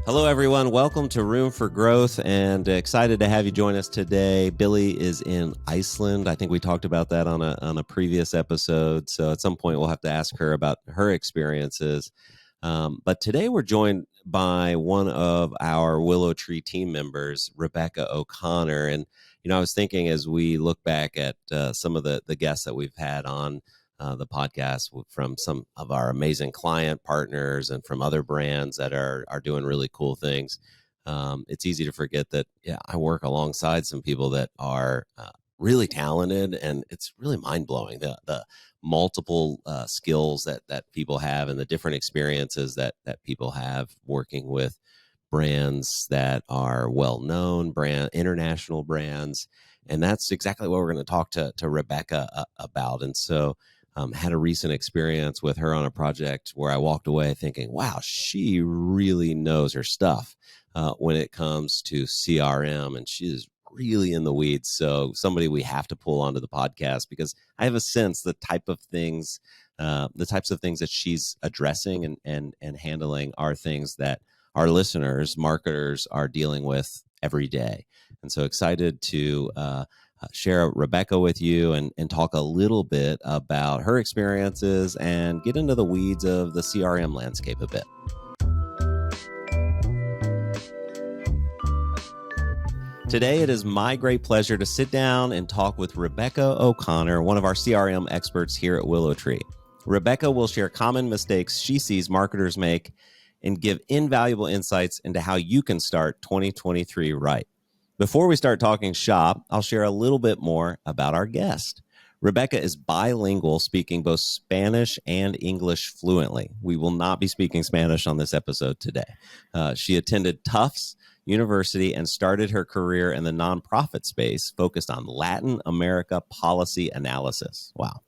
Hello, everyone. Welcome to Room for Growth, and excited to have you join us today. Billy is in Iceland. I think we talked about that on a previous episode. So at some point, we'll have to ask her about her experiences. But today, we're joined by one of our WillowTree team members, Rebecca O'Connor. And I was thinking as we look back at some of the guests that we've had on the podcast from some of our amazing client partners and from other brands that are doing really cool things. It's easy to forget that, I work alongside some people that are really talented, and it's really mind-blowing, the multiple skills that people have and the different experiences that people have working with brands that are well-known, international brands. And that's exactly what we're going to talk to Rebecca about. And so had a recent experience with her on a project where I walked away thinking, wow, she really knows her stuff when it comes to CRM, and she is really in the weeds. So somebody we have to pull onto the podcast, because I have a sense the types of things that she's addressing and handling are things that our listeners, marketers, are dealing with every day. And so excited to share Rebecca with you and talk a little bit about her experiences and get into the weeds of the CRM landscape a bit. Today, it is my great pleasure to sit down and talk with Rebecca O'Connor, one of our CRM experts here at WillowTree. Rebecca will share common mistakes she sees marketers make and give invaluable insights into how you can start 2023 right. Before we start talking shop, I'll share a little bit more about our guest. Rebecca is bilingual, speaking both Spanish and English fluently. We will not be speaking Spanish on this episode today. She attended Tufts University and started her career in the nonprofit space focused on Latin America policy analysis. Wow.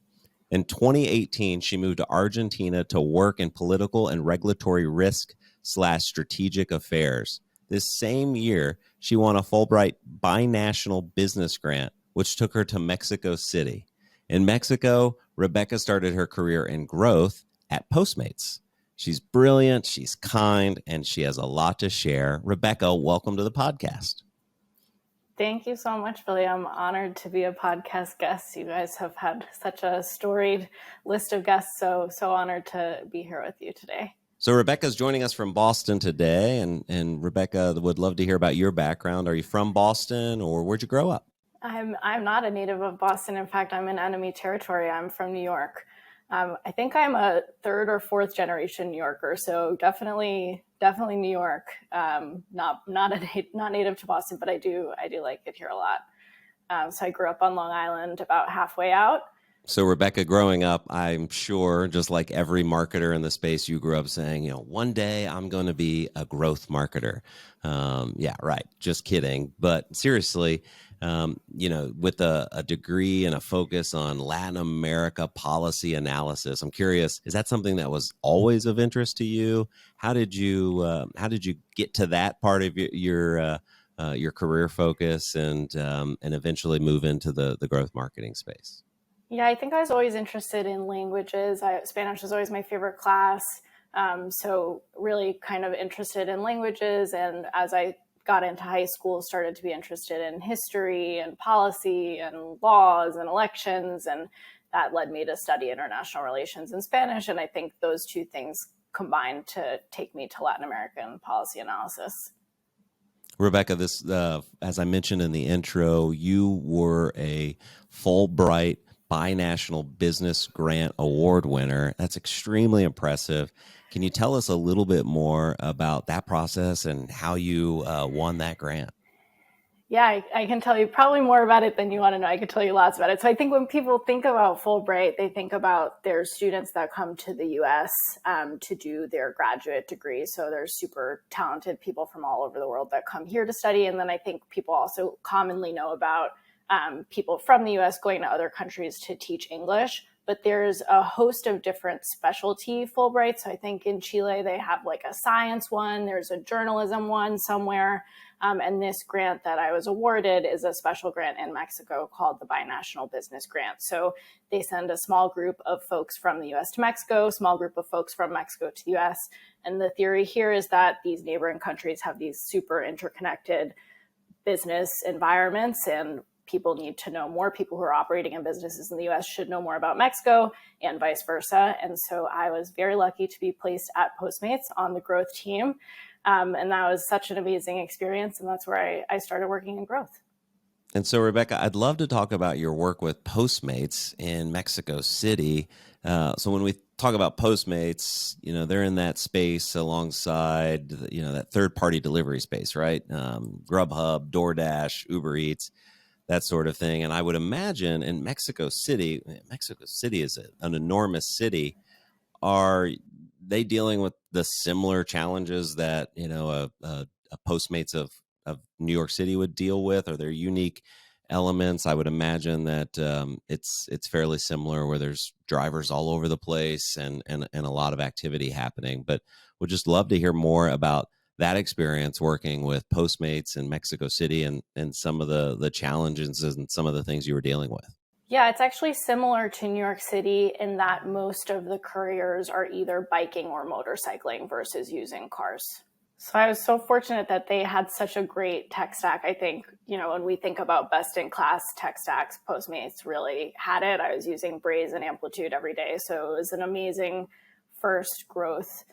In 2018, she moved to Argentina to work in political and regulatory risk/strategic affairs. This same year, she won a Fulbright binational business grant, which took her to Mexico City. In Mexico, Rebecca started her career in growth at Postmates. She's brilliant, she's kind, and she has a lot to share. Rebecca, welcome to the podcast. Thank you so much, Billy. I'm honored to be a podcast guest. You guys have had such a storied list of guests, so honored to be here with you today. So Rebecca's joining us from Boston today, and Rebecca, would love to hear about your background. Are you from Boston, or where'd you grow up? I'm not a native of Boston. In fact, I'm in enemy territory. I'm from New York. I think I'm a third or fourth generation New Yorker, so definitely New York. Not native to Boston, but I do like it here a lot. So I grew up on Long Island, about halfway out. So Rebecca, growing up, I'm sure, just like every marketer in the space, you grew up saying, one day I'm going to be a growth marketer. Yeah, right. Just kidding. But seriously, with a degree and a focus on Latin America policy analysis, I'm curious, is that something that was always of interest to you? How did you get to that part of your career focus and eventually move into the growth marketing space? Yeah, I think I was always interested in languages. Spanish was always my favorite class. So really kind of interested in languages. And as I got into high school, started to be interested in history and policy and laws and elections. And that led me to study international relations in Spanish. And I think those two things combined to take me to Latin American policy analysis. Rebecca, this, as I mentioned in the intro, you were a Fulbright binational business grant award winner. That's extremely impressive. Can you tell us a little bit more about that process and how you won that grant? Yeah, I can tell you probably more about it than you want to know. I could tell you lots about it. So I think when people think about Fulbright, they think about their students that come to the U.S. To do their graduate degree. So there's super talented people from all over the world that come here to study. And then I think people also commonly know about people from the U.S. going to other countries to teach English. but there's a host of different specialty Fulbrights. So I think in Chile, they have like a science one, there's a journalism one somewhere. And this grant that I was awarded is a special grant in Mexico called the Binational Business Grant. So they send a small group of folks from the US to Mexico, small group of folks from Mexico to the US. And the theory here is that these neighboring countries have these super interconnected business environments, and people need to know more. People who are operating in businesses in the US should know more about Mexico and vice versa. And so I was very lucky to be placed at Postmates on the growth team. And that was such an amazing experience. And that's where I started working in growth. And so, Rebecca, I'd love to talk about your work with Postmates in Mexico City. So when we talk about Postmates, they're in that space alongside, that third-party delivery space, right? Grubhub, DoorDash, Uber Eats, that sort of thing. And I would imagine in Mexico City is an enormous city. Are they dealing with the similar challenges that, a Postmates of New York City would deal with? Are there unique elements? I would imagine that it's fairly similar, where there's drivers all over the place and a lot of activity happening. But would just love to hear more about that experience working with Postmates in Mexico City and some of the challenges and some of the things you were dealing with. Yeah, it's actually similar to New York City in that most of the couriers are either biking or motorcycling versus using cars. So I was so fortunate that they had such a great tech stack. I think, when we think about best in class tech stacks, Postmates really had it. I was using Braze and Amplitude every day. So it was an amazing first growth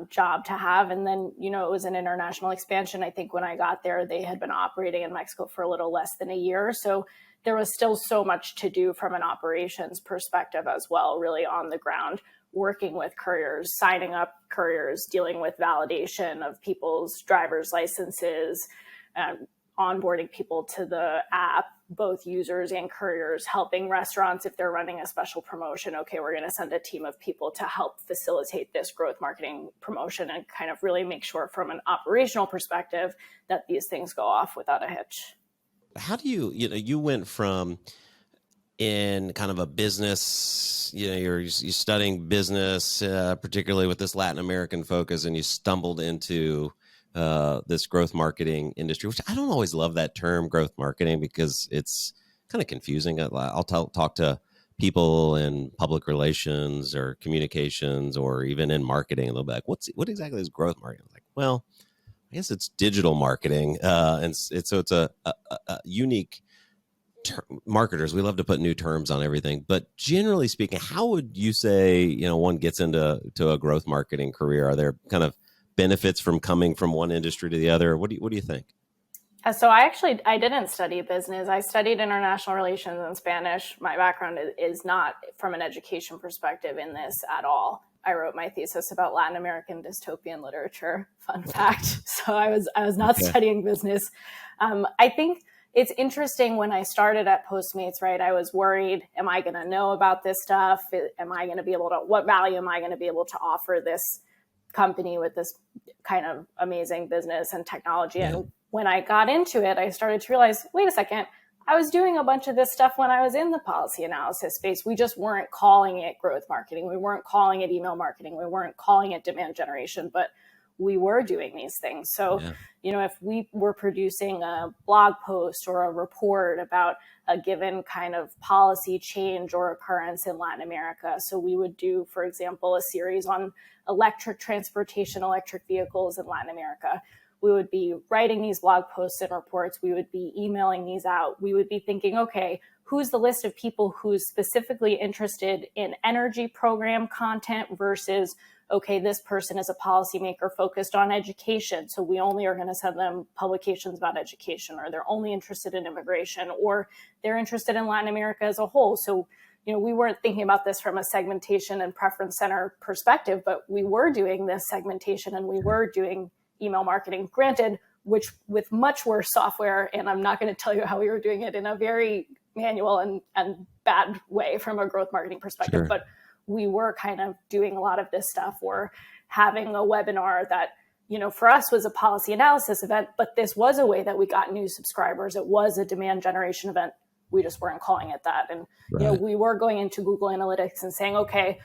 job to have. And then, it was an international expansion. I think when I got there, they had been operating in Mexico for a little less than a year. So there was still so much to do from an operations perspective as well, really on the ground, working with couriers, signing up couriers, dealing with validation of people's driver's licenses, onboarding people to the app, both users and couriers, helping restaurants if they're running a special promotion. Okay, we're going to send a team of people to help facilitate this growth marketing promotion and kind of really make sure from an operational perspective that these things go off without a hitch. How do you went from in kind of a business, you're studying business, particularly with this Latin American focus, and you stumbled into this growth marketing industry, which I don't always love that term, growth marketing, because it's kind of confusing. I'll talk to people in public relations or communications or even in marketing, and they'll be like, what exactly is growth marketing? I'm like, well, I guess it's digital marketing. And so it's a unique marketers. We love to put new terms on everything, but generally speaking, how would you say, one gets into a growth marketing career? Are there kind of benefits from coming from one industry to the other? What do you think? So I didn't study business. I studied international relations and Spanish. My background is not from an education perspective in this at all. I wrote my thesis about Latin American dystopian literature. Fun fact. So I was not studying business. I think it's interesting when I started at Postmates, right? I was worried, am I going to know about this stuff? What value am I going to be able to offer this company with this kind of amazing business and technology? Yeah. And when I got into it, I started to realize, wait a second, I was doing a bunch of this stuff when I was in the policy analysis space. We just weren't calling it growth marketing. We weren't calling it email marketing. We weren't calling it demand generation, but we were doing these things. So, if we were producing a blog post or a report about a given kind of policy change or occurrence in Latin America, so we would do, for example, a series on electric transportation, electric vehicles in Latin America. We would be writing these blog posts and reports. We would be emailing these out. We would be thinking, okay, who's the list of people who's specifically interested in energy program content versus, okay, this person is a policymaker focused on education, so we only are going to send them publications about education, or they're only interested in immigration, or they're interested in Latin America as a whole. So, we weren't thinking about this from a segmentation and preference center perspective, but we were doing this segmentation and we were doing email marketing, granted, which with much worse software. And I'm not going to tell you how we were doing it in a very manual and bad way from a growth marketing perspective, but we were kind of doing a lot of this stuff. We're having a webinar that, for us was a policy analysis event, but this was a way that we got new subscribers. It was a demand generation event. we just weren't calling it that. And, Right. we were going into Google Analytics and saying, okay,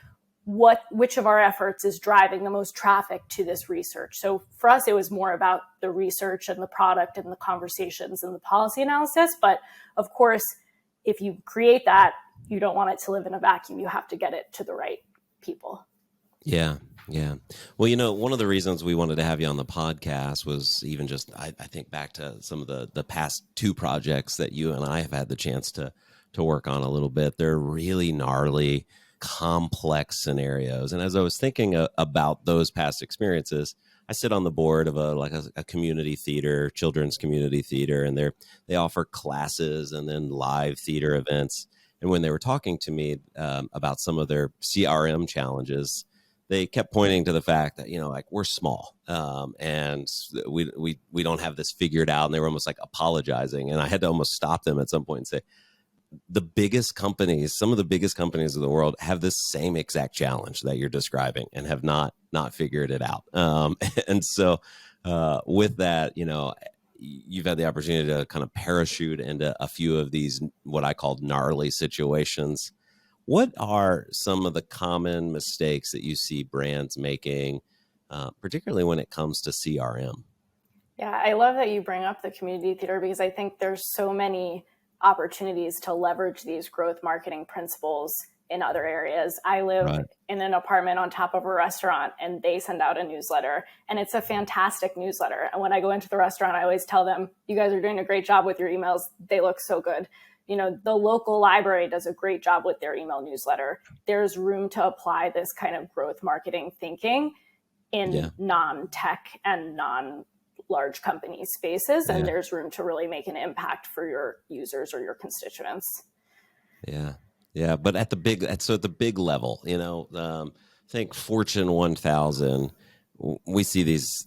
which of our efforts is driving the most traffic to this research? So for us, it was more about the research and the product and the conversations and the policy analysis. But of course, if you create that, you don't want it to live in a vacuum. You have to get it to the right people. Yeah. Yeah. Well, one of the reasons we wanted to have you on the podcast was even just, I think back to some of the past two projects that you and I have had the chance to work on a little bit. They're really gnarly, complex scenarios. And as I was thinking about those past experiences, I sit on the board of a community theater, children's community theater, and they offer classes and then live theater events. And when they were talking to me about some of their CRM challenges, they kept pointing to the fact that, like, we're small and we don't have this figured out. And they were almost like apologizing. And I had to almost stop them at some point and say, the biggest companies, some of the biggest companies of the world have this same exact challenge that you're describing and have not figured it out. And so with that, you've had the opportunity to kind of parachute into a few of these, what I call gnarly situations. What are some of the common mistakes that you see brands making, particularly when it comes to CRM? Yeah, I love that you bring up the community theater because I think there's so many opportunities to leverage these growth marketing principles in other areas. I live in an apartment on top of a restaurant, and they send out a newsletter, and it's a fantastic newsletter. And when I go into the restaurant, I always tell them, you guys are doing a great job with your emails. They look so good. The local library does a great job with their email newsletter. There's room to apply this kind of growth marketing thinking in non-tech and non-large company spaces. And there's room to really make an impact for your users or your constituents. Yeah. Yeah. But at the big level, think Fortune 1000, we see these,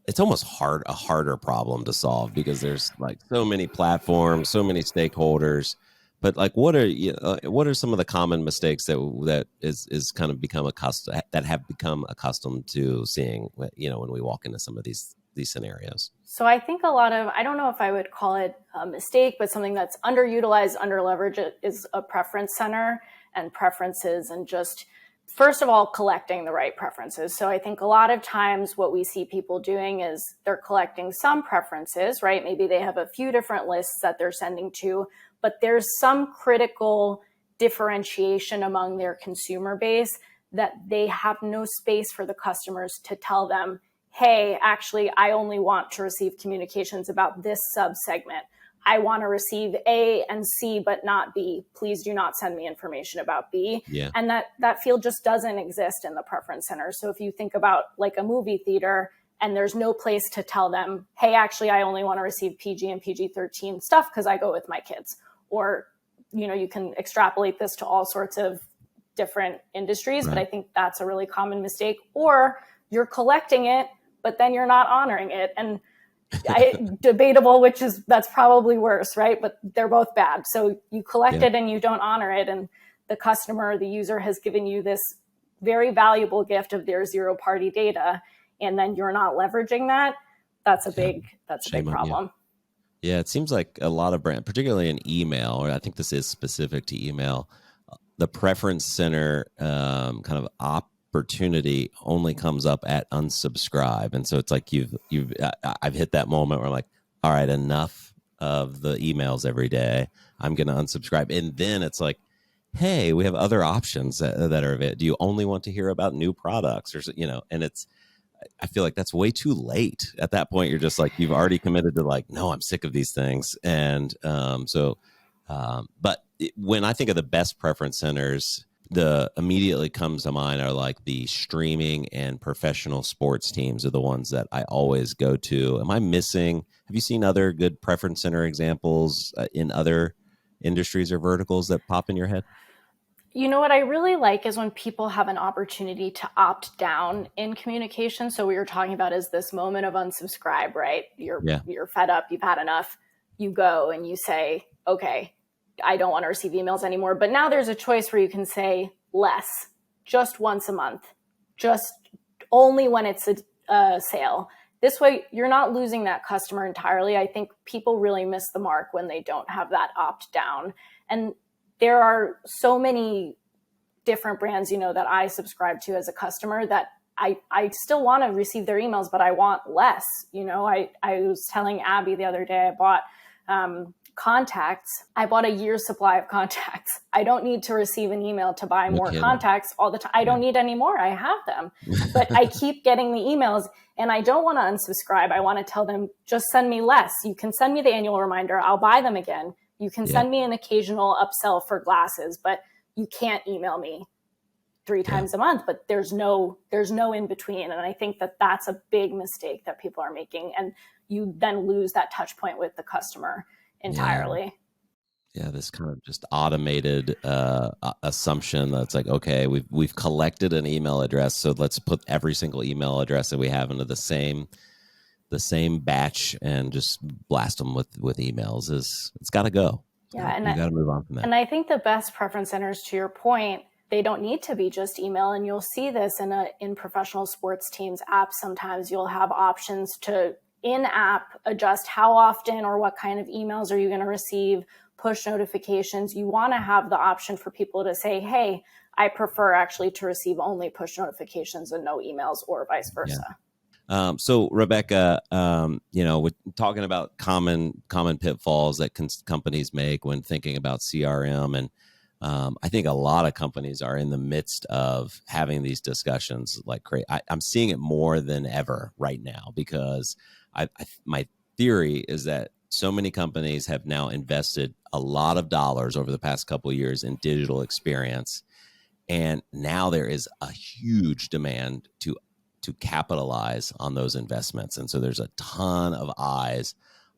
it's almost a harder problem to solve because there's like so many platforms, so many stakeholders. But like, what are some of the common mistakes that is kind of have become accustomed to seeing, when we walk into some of these scenarios? So I think I don't know if I would call it a mistake, but something that's underutilized, underleveraged is a preference center and preferences, and just, first of all, collecting the right preferences. So I think a lot of times what we see people doing is they're collecting some preferences, right? Maybe they have a few different lists that they're sending to, but there's some critical differentiation among their consumer base that they have no space for the customers to tell them, hey, actually, I only want to receive communications about this subsegment. I want to receive A and C, but not B. Please do not send me information about B. Yeah. And that field just doesn't exist in the preference center. So if you think about like a movie theater and there's no place to tell them, hey, actually, I only want to receive PG and PG-13 stuff because I go with my kids. Or, you can extrapolate this to all sorts of different industries, but I think that's a really common mistake. Or you're collecting it, but then you're not honoring it. And debatable, that's probably worse, right? But they're both bad. So you collect it and you don't honor it. And the customer, the user has given you this very valuable gift of their zero-party data. And then you're not leveraging that. That's a big problem. Yeah, it seems like a lot of brands, particularly in email, or I think this is specific to email, the preference center kind of opportunity only comes up at unsubscribe. And so it's like I've hit that moment where I'm like, all right, enough of the emails every day. I'm going to unsubscribe. And then it's like, hey, we have other options that are of it. Do you only want to hear about new products? Or, and I feel like that's way too late. At that point, you're just like, you've already committed to like, no, I'm sick of these things. And but when I think of the best preference centers, the immediately comes to mind are like the streaming and professional sports teams are the ones that I always go to. Am I missing? Have you seen other good preference center examples in other industries or verticals that pop in your head? What I really like is when people have an opportunity to opt down in communication. So we were talking about is this moment of unsubscribe, right? You're fed up, you've had enough. You go and you say, okay, I don't want to receive emails anymore. But now there's a choice where you can say less, just once a month, just only when it's a sale. this way, you're not losing that customer entirely. I think people really miss the mark when they don't have that opt down. And there are so many different brands, that I subscribe to as a customer that I still want to receive their emails, but I want less. I was telling Abby the other day, I bought contacts. I bought a year's supply of contacts. I don't need to receive an email to buy more contacts all the time. I don't need any more. I have them, but I keep getting the emails and I don't want to unsubscribe. I want to tell them, just send me less. You can send me the annual reminder. I'll buy them again. You can send me an occasional upsell for glasses, but you can't email me 3 times a month, but there's no in between. And I think that that's a big mistake that people are making. And you then lose that touch point with the customer entirely. Yeah, this kind of just automated assumption that's like, okay, we've collected an email address, so let's put every single email address that we have into the same batch and just blast them with emails. It's got to go. Yeah, and you got to move on from that. And I think the best preference centers, to your point, they don't need to be just email. And you'll see this in professional sports teams apps. Sometimes you'll have options to in-app adjust how often or what kind of emails are you going to receive, push notifications. You want to have the option for people to say, hey, I prefer actually to receive only push notifications and no emails, or vice versa. Yeah. So Rebecca, we're talking about common pitfalls that companies make when thinking about CRM. And I think a lot of companies are in the midst of having these discussions. I'm seeing it more than ever right now, because my theory is that so many companies have now invested a lot of dollars over the past couple of years in digital experience. And now there is a huge demand to capitalize on those investments. And so there's a ton of eyes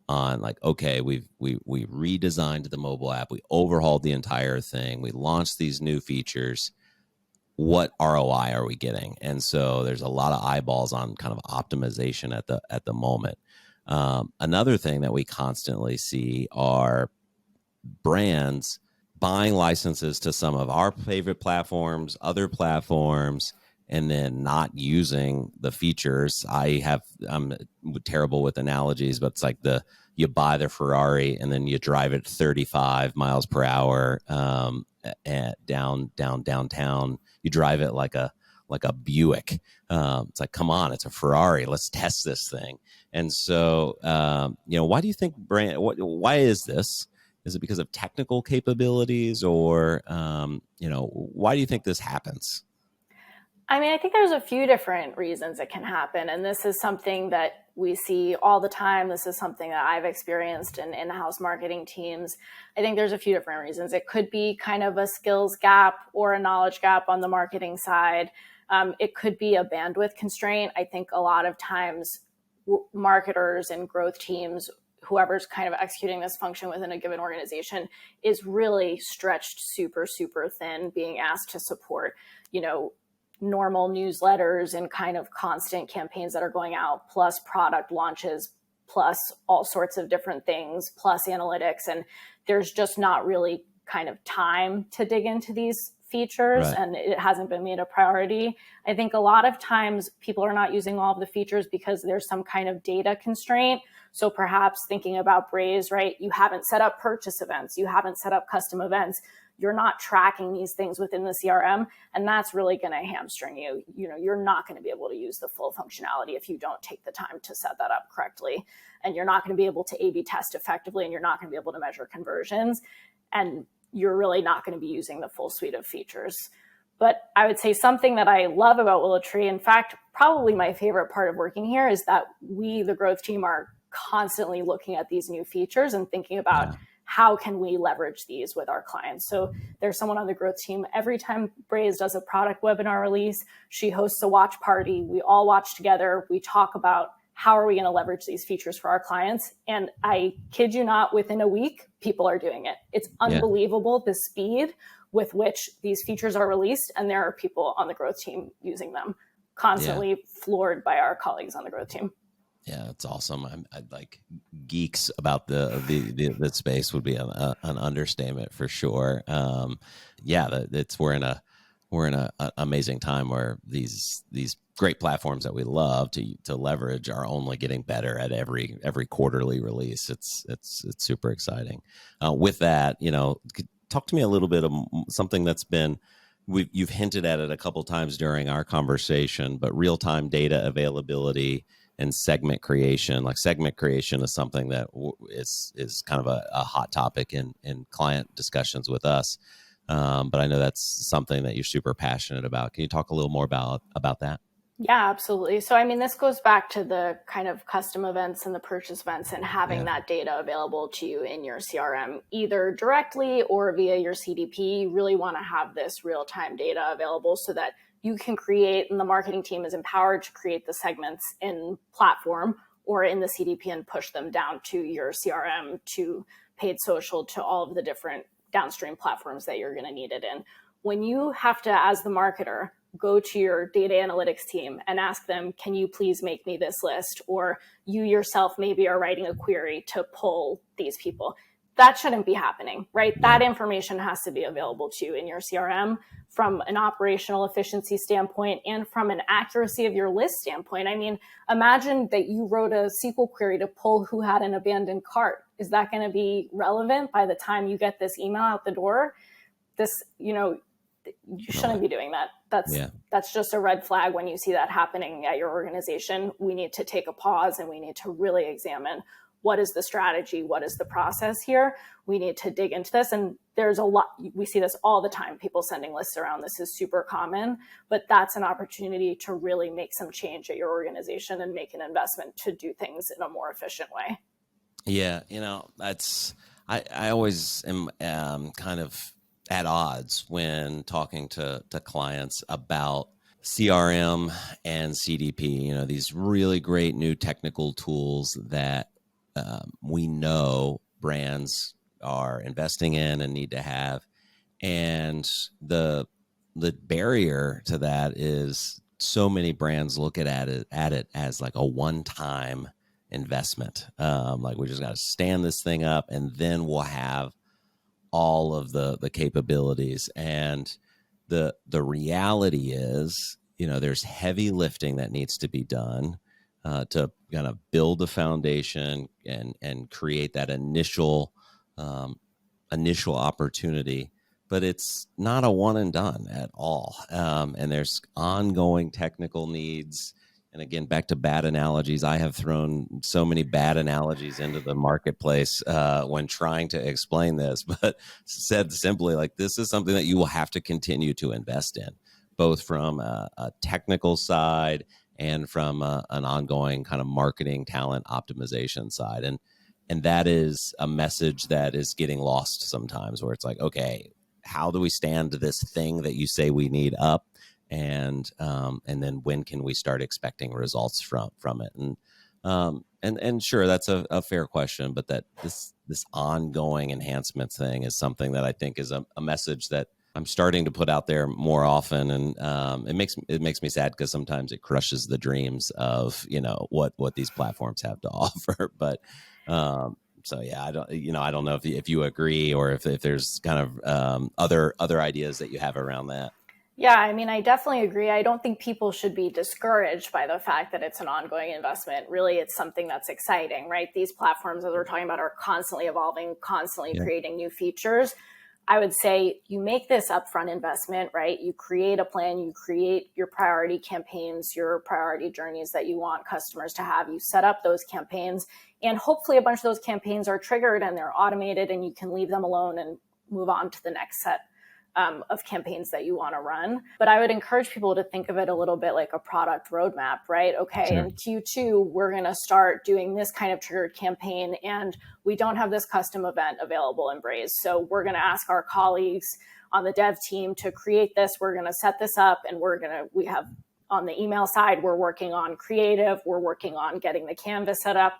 on okay, we redesigned the mobile app, we overhauled the entire thing, we launched these new features. What ROI are we getting? And so there's a lot of eyeballs on kind of optimization at the moment. Another thing that we constantly see are brands buying licenses to some of our favorite platforms, other platforms, and then not using the features. I'm terrible with analogies, but it's like you buy the Ferrari and then you drive it 35 miles per hour downtown. You drive it like a Buick. It's like, come on, it's a Ferrari. Let's test this thing. And so, why do you think why is this? Is it because of technical capabilities, or, why do you think this happens? I mean, I think there's a few different reasons it can happen. And this is something that we see all the time. This is something that I've experienced in in-house marketing teams. I think there's a few different reasons. It could be kind of a skills gap or a knowledge gap on the marketing side. It could be a bandwidth constraint. I think a lot of times marketers and growth teams, whoever's kind of executing this function within a given organization, is really stretched super, super thin, being asked to support, normal newsletters and kind of constant campaigns that are going out, plus product launches, plus all sorts of different things, plus analytics. And there's just not really kind of time to dig into these features, right. And it hasn't been made a priority. I think a lot of times people are not using all of the features because there's some kind of data constraint. So perhaps thinking about Braze, right? You haven't set up purchase events. You haven't set up custom events. You're not tracking these things within the CRM, and that's really going to hamstring you. You're not going to be able to use the full functionality if you don't take the time to set that up correctly, and you're not going to be able to A/B test effectively, and you're not going to be able to measure conversions, and you're really not going to be using the full suite of features. But I would say something that I love about WillowTree, in fact, probably my favorite part of working here, is that we, the growth team, are constantly looking at these new features and thinking about how can we leverage these with our clients. So there's someone on the growth team. Every time Braze does a product webinar release, she hosts a watch party. We all watch together. We talk about how are we going to leverage these features for our clients. And I kid you not, within a week, people are doing it. It's unbelievable the speed with which these features are released. And there are people on the growth team using them, constantly floored by our colleagues on the growth team. Yeah, that's awesome. I'd like geeks about the space would be an understatement for sure. We're in a we're in a amazing time where these great platforms that we love to leverage are only getting better at every quarterly release. It's super exciting. With that, talk to me a little bit of something that's been, you've hinted at it a couple times during our conversation, but real-time data availability and segment creation. Like segment creation is something that is kind of a hot topic in client discussions with us. But I know that's something that you're super passionate about. Can you talk a little more about that? Yeah, absolutely. So, I mean, this goes back to the kind of custom events and the purchase events and having that data available to you in your CRM, either directly or via your CDP. You really want to have this real-time data available so that you can create, and the marketing team is empowered to create the segments in platform or in the CDP and push them down to your CRM, to paid social, to all of the different downstream platforms that you're going to need it in. When you have to, as the marketer, go to your data analytics team and ask them, can you please make me this list? Or you yourself maybe are writing a query to pull these people. That shouldn't be happening, right? Yeah. That information has to be available to you in your CRM from an operational efficiency standpoint and from an accuracy of your list standpoint. I mean, imagine that you wrote a SQL query to pull who had an abandoned cart. Is that going to be relevant by the time you get this email out the door? You shouldn't be doing that. That's just a red flag when you see that happening at your organization. We need to take a pause and we need to really examine what is the strategy, what is the process here. We need to dig into this. And there's a lot, we see this all the time, people sending lists around. This is super common, but that's an opportunity to really make some change at your organization and make an investment to do things in a more efficient way. Yeah, I always am kind of at odds when talking to clients about CRM and CDP, these really great new technical tools that we know brands are investing in and need to have. And the barrier to that is so many brands look at it as like a one-time investment. Like we just got to stand this thing up and then we'll have all of the capabilities. And the reality is, there's heavy lifting that needs to be done to kind of build the foundation and create that initial opportunity. But it's not a one and done at all. And there's ongoing technical needs. And again, back to bad analogies, I have thrown so many bad analogies into the marketplace when trying to explain this, but said simply, like, this is something that you will have to continue to invest in, both from a technical side and from an ongoing kind of marketing talent optimization side. And that is a message that is getting lost sometimes, where it's like, okay, how do we stand this thing that you say we need up? And then when can we start expecting results from it? And sure, that's a fair question, but that this ongoing enhancement thing is something that I think is a message that I'm starting to put out there more often, and it makes me sad because sometimes it crushes the dreams of what these platforms have to offer. But so yeah, I don't know if you agree or if there's kind of other ideas that you have around that. Yeah, I mean, I definitely agree. I don't think people should be discouraged by the fact that it's an ongoing investment. Really, it's something that's exciting, right? These platforms, as we're talking about, are constantly evolving, constantly creating new features. I would say you make this upfront investment, right? You create a plan, you create your priority campaigns, your priority journeys that you want customers to have. You set up those campaigns, and hopefully a bunch of those campaigns are triggered and they're automated and you can leave them alone and move on to the next set of campaigns that you want to run. But I would encourage people to think of it a little bit like a product roadmap, right? Okay, sure. In Q2, we're going to start doing this kind of triggered campaign, and we don't have this custom event available in Braze. So we're going to ask our colleagues on the dev team to create this. We're going to set this up, and we have on the email side, we're working on creative, we're working on getting the canvas set up.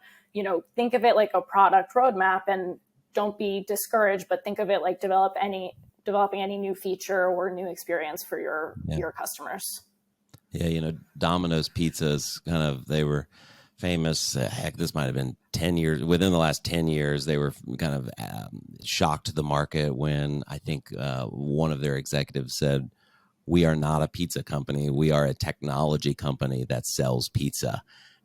Think of it like a product roadmap, and don't be discouraged, but think of it like developing any new feature or new experience for your customers. Yeah, Domino's Pizzas they were famous. This might have been 10 years. Within the last 10 years, they were kind of shocked the market when I think one of their executives said, we are not a pizza company. We are a technology company that sells pizza.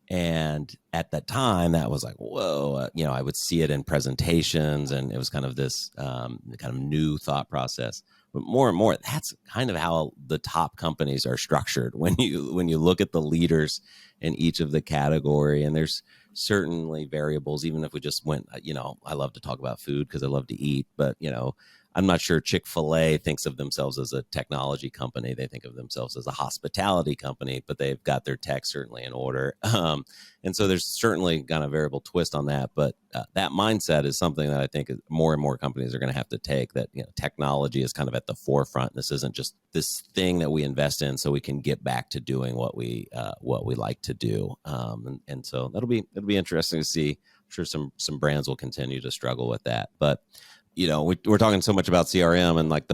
And at that time, that was like, whoa, I would see it in presentations, and it was kind of this kind of new thought process. But more and more, that's kind of how the top companies are structured. When you look at the leaders in each of the category, and there's certainly variables, even if we just went, I love to talk about food because I love to eat, but I'm not sure Chick-fil-A thinks of themselves as a technology company. They think of themselves as a hospitality company, but they've got their tech certainly in order. And so there's certainly kind of variable twist on that. But that mindset is something that I think more and more companies are going to have to take, that technology is kind of at the forefront. This isn't just this thing that we invest in so we can get back to doing what we like to do. And so it'll be interesting to see. I'm sure some brands will continue to struggle with that. But we're talking so much about CRM, and like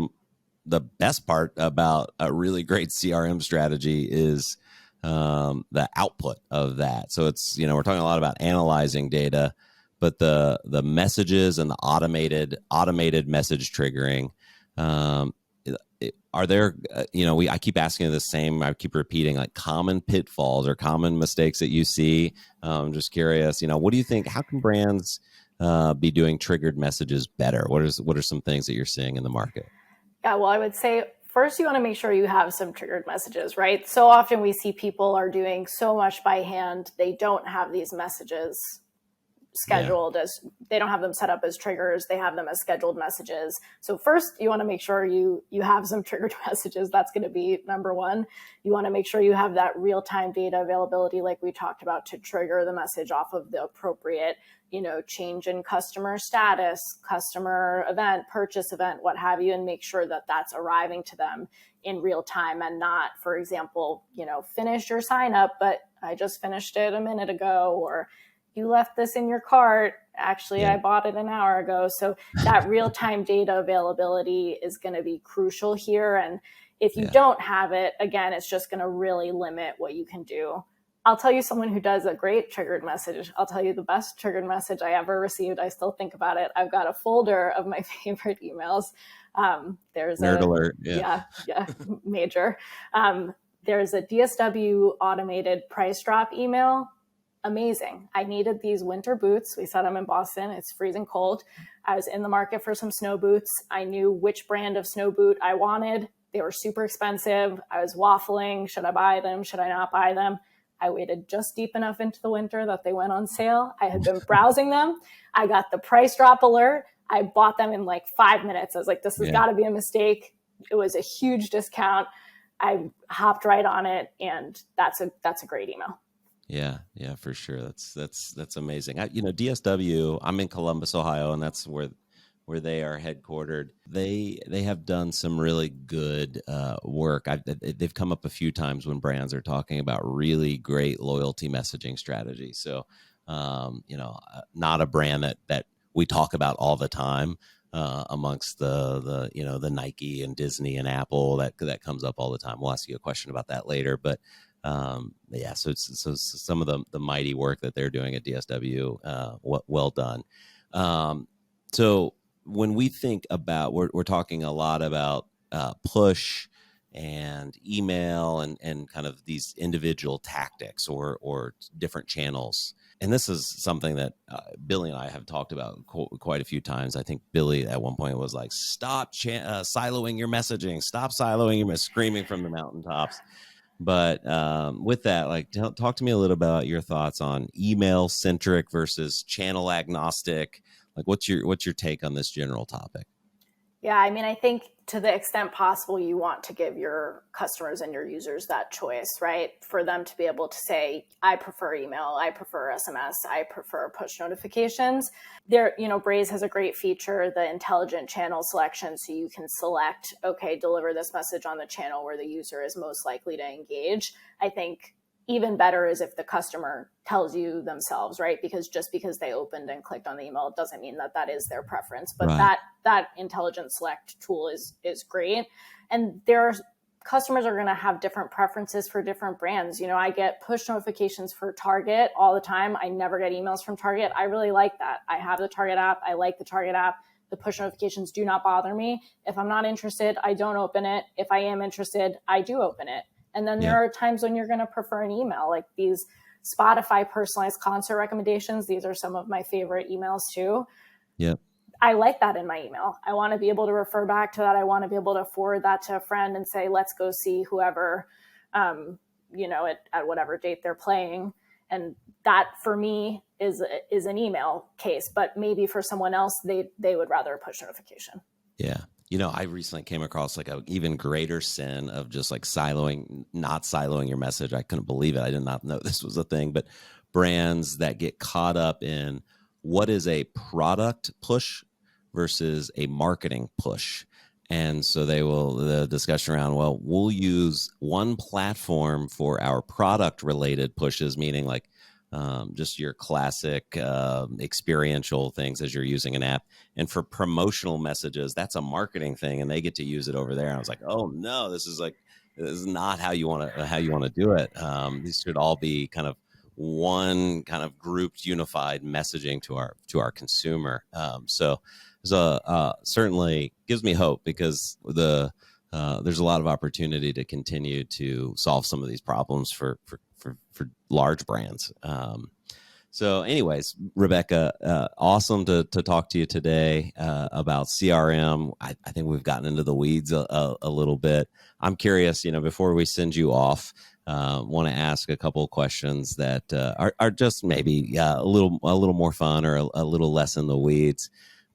the best part about a really great CRM strategy is the output of that. So it's, we're talking a lot about analyzing data, but the messages and the automated message triggering, are there, I keep asking the same, I keep repeating, like, common pitfalls or common mistakes that you see. I'm just curious, what do you think, how can brands be doing triggered messages better? What are some things that you're seeing in the market? Yeah, well, I would say first you want to make sure you have some triggered messages, right? So often we see people are doing so much by hand, they don't have these messages scheduled as, they don't have them set up as triggers, they have them as scheduled messages. So first you want to make sure you have some triggered messages. That's going to be number one. You want to make sure you have that real-time data availability, like we talked about, to trigger the message off of the appropriate change in customer status, customer event, purchase event, what have you, and make sure that that's arriving to them in real time, and not, for example, finish your sign up, but I just finished it a minute ago, or you left this in your cart. Actually, I bought it an hour ago. So that real-time data availability is going to be crucial here. And if you don't have it, again, it's just going to really limit what you can do. I'll tell you someone who does a great triggered message. I'll tell you the best triggered message I ever received. I still think about it. I've got a folder of my favorite emails. There's Nerd alert. Yeah, major. There's a DSW automated price drop email. Amazing. I needed these winter boots. We said I'm in Boston. It's freezing cold. I was in the market for some snow boots. I knew which brand of snow boot I wanted. They were super expensive. I was waffling. Should I buy them? Should I not buy them? I waited just deep enough into the winter that they went on sale. I had been browsing them. I got the price drop alert. I bought them in like 5 minutes. I was like, this has got to be a mistake. It was a huge discount. I hopped right on it, and that's a great email. Yeah, for sure. That's amazing. DSW, I'm in Columbus, Ohio, and that's where they are headquartered. They have done some really good work. They've come up a few times when brands are talking about really great loyalty messaging strategies. So, not a brand that we talk about all the time amongst the Nike and Disney and Apple that comes up all the time. We'll ask you a question about that later, but. So some of the mighty work that they're doing at DSW, well done. So when we think about, we're talking a lot about push and email and kind of these individual tactics or different channels. And this is something that Billy and I have talked about quite a few times. I think Billy at one point was like, stop siloing your messaging, stop siloing your screaming from the mountaintops. But with that, like, talk to me a little about your thoughts on email centric versus channel agnostic. Like, what's your take on this general topic? Yeah, I mean, I think to the extent possible, you want to give your customers and your users that choice, right? For them to be able to say, I prefer email, I prefer SMS, I prefer push notifications. Braze has a great feature, the intelligent channel selection. So you can select, okay, deliver this message on the channel where the user is most likely to engage. I think even better is if the customer tells you themselves, right? Because just because they opened and clicked on the email, it doesn't mean that is their preference. But that intelligent select tool is great. And customers are going to have different preferences for different brands. I get push notifications for Target all the time. I never get emails from Target. I really like that. I have the Target app. I like the Target app. The push notifications do not bother me. If I'm not interested, I don't open it. If I am interested, I do open it. And then there are times when you're going to prefer an email, like these Spotify personalized concert recommendations. These are some of my favorite emails too. Yeah. I like that in my email. I want to be able to refer back to that. I want to be able to forward that to a friend and say, let's go see whoever, at whatever date they're playing. And that for me is an email case, but maybe for someone else, they would rather a push notification. Yeah. I recently came across like an even greater sin of just like not siloing your message. I couldn't believe it. I did not know this was a thing, but brands that get caught up in what is a product push versus a marketing push. And so the discussion around, well, we'll use one platform for our product related pushes, meaning like just your classic experiential things as you're using an app. And for promotional messages, that's a marketing thing, and they get to use it over there. And I was like, oh no, this is not how you want to do it. These should all be kind of one kind of grouped, unified messaging to our consumer. So certainly gives me hope, because there's a lot of opportunity to continue to solve some of these problems for large brands. So anyways, Rebecca, awesome to talk to you today about CRM. I think we've gotten into the weeds a little bit. I'm curious, before we send you off, want to ask a couple of questions that are just maybe a little more fun, or a little less in the weeds.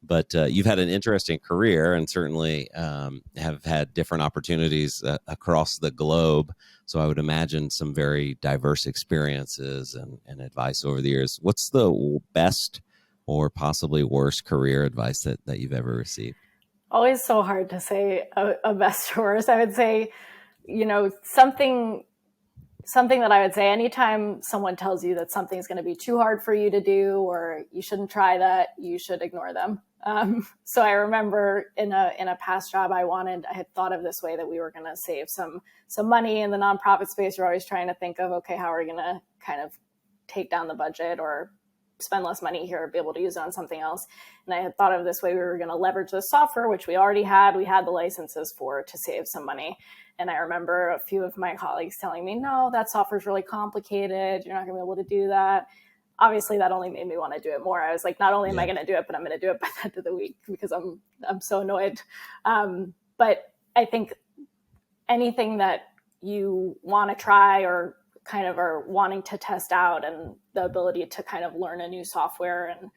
But you've had an interesting career, and certainly have had different opportunities across the globe. So I would imagine some very diverse experiences and advice over the years. What's the best or possibly worst career advice that you've ever received? Always so hard to say a best or worst. I would say, something that I would say, anytime someone tells you that something's going to be too hard for you to do, or you shouldn't try that, you should ignore them. So I remember in a past job I had thought of this way, that we were going to save some money in the nonprofit space. You're always trying to think of, okay, how are we going to kind of take down the budget or spend less money here, or be able to use it on something else. And I had thought of this way, we were going to leverage the software, which we already had. We had the licenses for, to save some money. And I remember a few of my colleagues telling me, no, that software is really complicated. You're not going to be able to do that. Obviously, that only made me want to do it more. I was like, not only am I going to do it, but I'm going to do it by the end of the week, because I'm so annoyed. But I think anything that you want to try, or kind of are wanting to test out, and the ability to kind of learn a new software and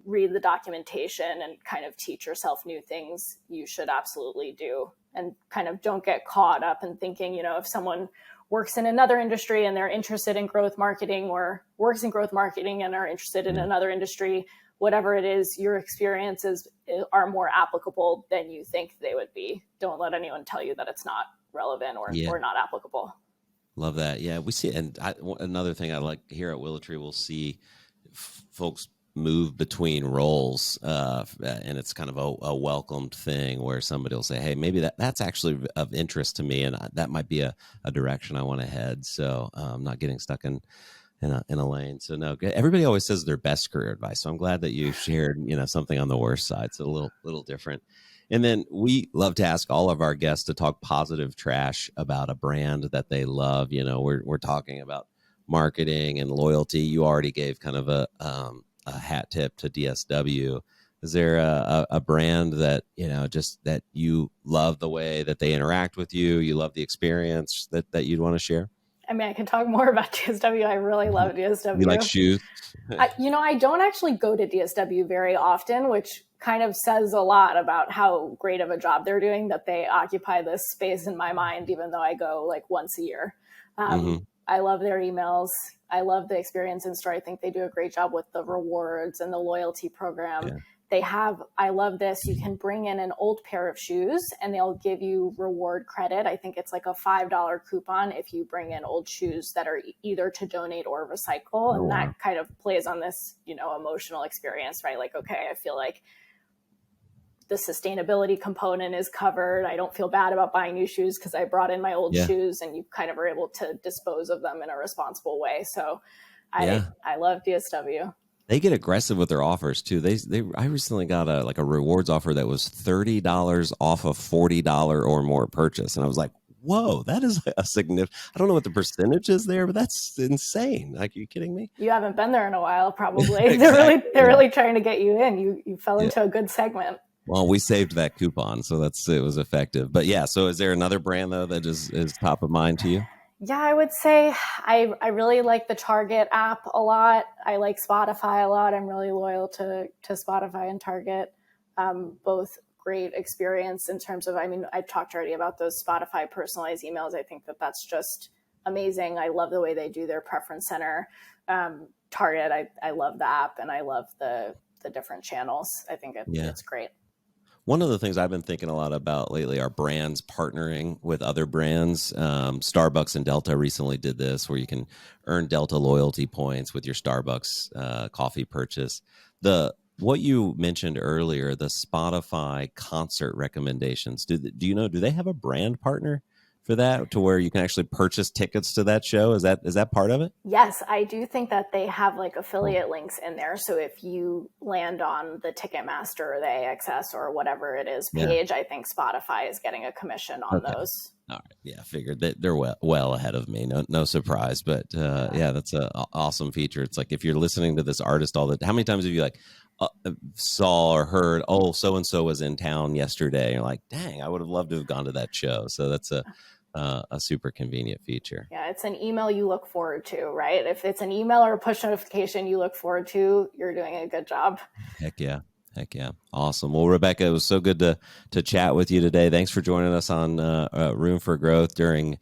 read the documentation and kind of teach yourself new things, you should absolutely do. And kind of don't get caught up in thinking, if someone works in another industry and they're interested in growth marketing, or works in growth marketing and are interested in another industry, whatever it is, your experiences are more applicable than you think they would be. Don't let anyone tell you that it's not relevant or not applicable. Love that. Yeah, we see. And another thing I like here at WillowTree, we'll see folks move between roles, and it's kind of a welcomed thing, where somebody will say, hey, maybe that's actually of interest to me, and that might be a direction I want to head. So I'm not getting stuck in a lane. So no, everybody always says their best career advice. So I'm glad that you shared, something on the worst side. So a little different. And then we love to ask all of our guests to talk positive trash about a brand that they love. We're talking about marketing and loyalty. You already gave kind of a hat tip to DSW. Is there a brand that, just that you love the way that they interact with you? You love the experience that you'd want to share? I mean, I can talk more about DSW. I really love DSW. You like shoes? I don't actually go to DSW very often, which kind of says a lot about how great of a job they're doing, that they occupy this space in my mind, even though I go like once a year. I love their emails. I love the experience in store. I think they do a great job with the rewards and the loyalty program. Yeah. They have, I love this, you can bring in an old pair of shoes and they'll give you reward credit. I think it's like a $5 coupon if you bring in old shoes that are either to donate or recycle. And that kind of plays on this, emotional experience, right? Like, okay, I feel like the sustainability component is covered. I don't feel bad about buying new shoes because I brought in my old shoes, and you kind of are able to dispose of them in a responsible way. So I love DSW. They get aggressive with their offers too. I recently got a rewards offer that was $30 off a $40 or more purchase. And I was like, whoa, that is a significant, I don't know what the percentage is there, but that's insane. Like, are you kidding me? You haven't been there in a while, probably. Exactly. They're really trying to get you in. You fell into a good segment. Well, we saved that coupon, so it was effective. But yeah, so is there another brand though that is top of mind to you? Yeah, I would say I really like the Target app a lot. I like Spotify a lot. I'm really loyal to Spotify and Target. Both great experience in terms of, I've talked already about those Spotify personalized emails. I think that's just amazing. I love the way they do their preference center. Target, I love the app, and I love the different channels. I think it's great. One of the things I've been thinking a lot about lately are brands partnering with other brands. Starbucks and Delta recently did this, where you can earn Delta loyalty points with your Starbucks coffee purchase. What you mentioned earlier, the Spotify concert recommendations, do you know, do they have a brand partner for that, to where you can actually purchase tickets to that show? Is that part of it? Yes, I do think that they have like affiliate links in there. So if you land on the Ticketmaster or the AXS or whatever it is page, I think Spotify is getting a commission on those. All right. Yeah, I figured that they're well ahead of me. No surprise. But that's an awesome feature. It's like, if you're listening to this artist how many times have you saw or heard, oh, so-and-so was in town yesterday? And you're like, dang, I would have loved to have gone to that show. So that's a super convenient feature. Yeah, it's an email you look forward to, right? If it's an email or a push notification you look forward to, you're doing a good job. Heck yeah. Awesome. Well, Rebecca, it was so good to chat with you today. Thanks for joining us on Room for Growth during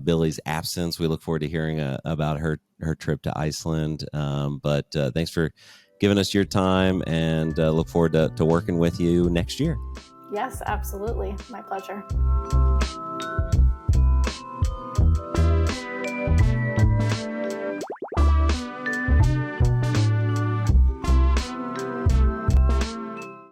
Billy's absence. We look forward to hearing about her trip to Iceland. But thanks for giving us your time, and look forward to working with you next year. Yes, absolutely. My pleasure.